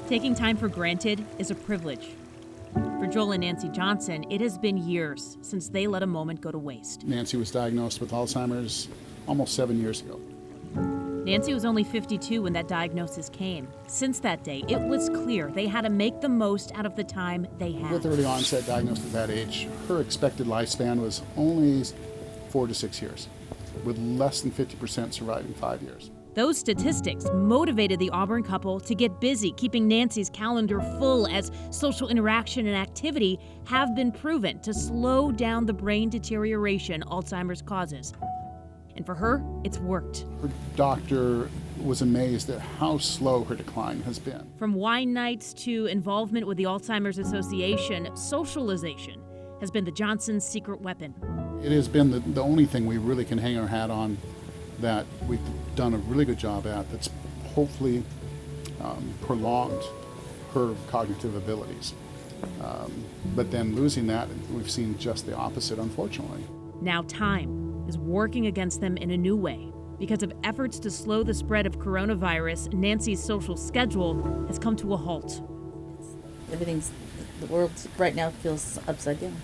Taking time for granted is a privilege. For Joel and Nancy Johnson, it has been years since they let a moment go to waste. Nancy was diagnosed with Alzheimer's almost 7 years ago. Nancy was only 52 when that diagnosis came. Since that day, it was clear they had to make the most out of the time they had. With early onset diagnosed at that age, her expected lifespan was only 4 to 6 years, with less than 50% surviving 5 years. Those statistics motivated the Auburn couple to get busy, keeping Nancy's calendar full as social interaction and activity have been proven to slow down the brain deterioration Alzheimer's causes. And for her, it's worked. Her doctor was amazed at how slow her decline has been. From wine nights to involvement with the Alzheimer's Association, socialization has been the Johnsons' secret weapon. It has been the only thing we really can hang our hat on that we've done a really good job at that's hopefully prolonged her cognitive abilities. But then losing that, we've seen just the opposite, unfortunately. Now time is working against them in a new way. Because of efforts to slow the spread of coronavirus, Nancy's social schedule has come to a halt. The world right now feels upside down.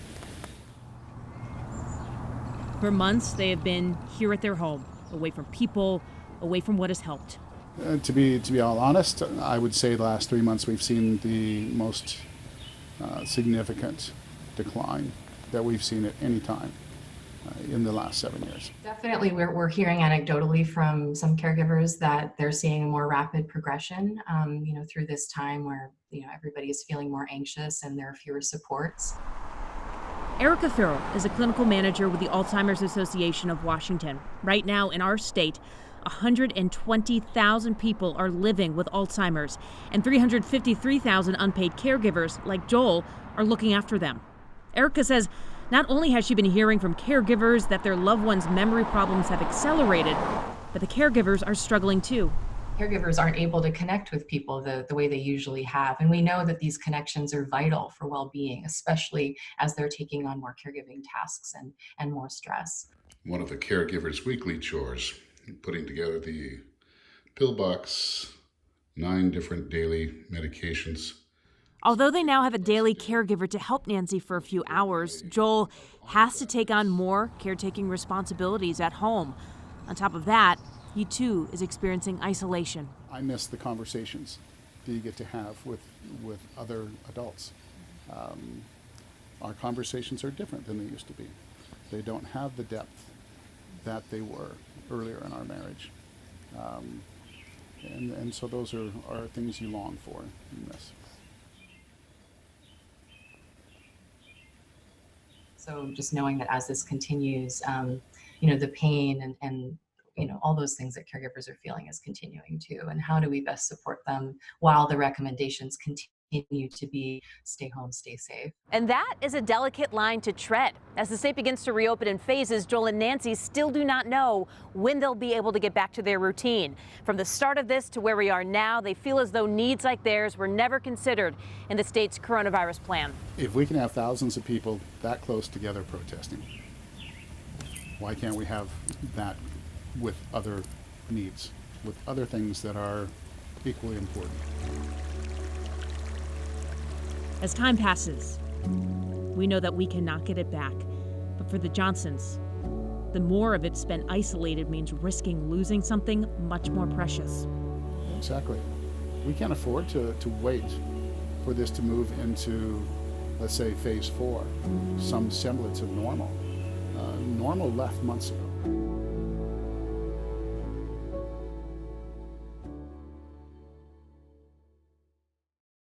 For months, they have been here at their home, away from people, away from what has helped. To be all honest, I would say the last 3 months we've seen the most significant decline that we've seen at any time in the last 7 years. Definitely, we're hearing anecdotally from some caregivers that they're seeing a more rapid progression, through this time where, everybody is feeling more anxious and there are fewer supports. Erica Farrell is a clinical manager with the Alzheimer's Association of Washington. Right now in our state, 120,000 people are living with Alzheimer's, and 353,000 unpaid caregivers like Joel are looking after them. Erica says not only has she been hearing from caregivers that their loved ones' memory problems have accelerated, but the caregivers are struggling too. Caregivers aren't able to connect with people the way they usually have. And we know that these connections are vital for well-being, especially as they're taking on more caregiving tasks and more stress. One of the caregivers' weekly chores, putting together the pill box, 9 different daily medications. Although they now have a daily caregiver to help Nancy for a few hours, Joel has to take on more caretaking responsibilities at home. On top of that, he too is experiencing isolation. I miss the conversations that you get to have with other adults. Our conversations are different than they used to be. They don't have the depth that they were earlier in our marriage. And so those are things you long for and miss. So just knowing that as this continues, the pain and all those things that caregivers are feeling is continuing too. And how do we best support them while the recommendations continue to be stay home, stay safe? And that is a delicate line to tread. As the state begins to reopen in phases, Joel and Nancy still do not know when they'll be able to get back to their routine. From the start of this to where we are now, they feel as though needs like theirs were never considered in the state's coronavirus plan. If we can have thousands of people that close together protesting, why can't we have that with other needs, with other things that are equally important? As time passes, we know that we cannot get it back. But for the Johnsons, the more of it spent isolated means risking losing something much more precious. Exactly. We can't afford to wait for this to move into, let's say, phase 4, some semblance of normal. Normal left months ago.